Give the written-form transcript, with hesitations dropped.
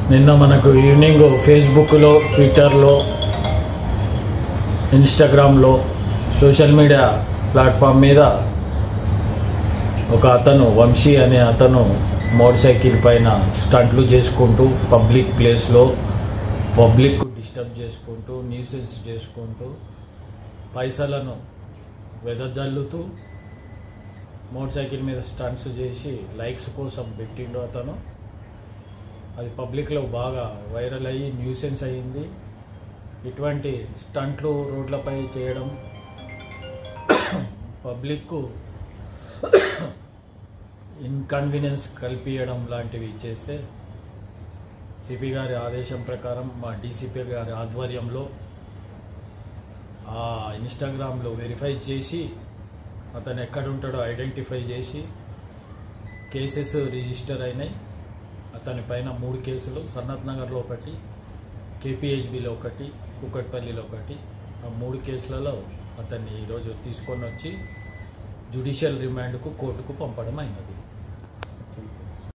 నిన్న మనకు ఈవినింగ్ ఫేస్బుక్లో, ట్విట్టర్లో, ఇన్స్టాగ్రామ్లో, సోషల్ మీడియా ప్లాట్ఫామ్ మీద ఒక అతను, వంశీ అనే అతను మోటార్ సైకిల్ పైన స్టంట్లు చేసుకుంటూ పబ్లిక్ ప్లేస్లో పబ్లిక్ డిస్టర్బ్ చేసుకుంటూ, న్యూసెన్స్ చేసుకుంటూ, పైసలను వెదజల్లుతూ మోటార్ సైకిల్ మీద స్టంట్స్ చేసి లైక్స్ కోసం పెట్టిండు అతను. అది పబ్లిక్లో బాగా వైరల్ అయ్యి న్యూసెన్స్ అయ్యింది. ఇటువంటి స్టంట్లు రోడ్లపై చేయడం, పబ్లిక్కు ఇన్కన్వీనియన్స్ కల్పించడం లాంటివి చేస్తే సిపి గారి ఆదేశం ప్రకారం మా డీసీపీ గారి ఆధ్వర్యంలో ఆ ఇన్స్టాగ్రామ్లో వెరిఫై చేసి అతను ఎక్కడుంటాడో ఐడెంటిఫై చేసి కేసెస్ రిజిస్టర్ అయినాయి. అతని పైన 3 కేసులు, సన్నత్ నగర్లో ఒకటి, కేపీహెచ్బిలో ఒకటి, కూకట్పల్లిలో ఒకటి. ఆ 3 కేసులలో అతన్ని ఈరోజు తీసుకొని వచ్చి జ్యుడిషియల్ రిమాండ్కు కోర్టుకు పంపడం అయినది.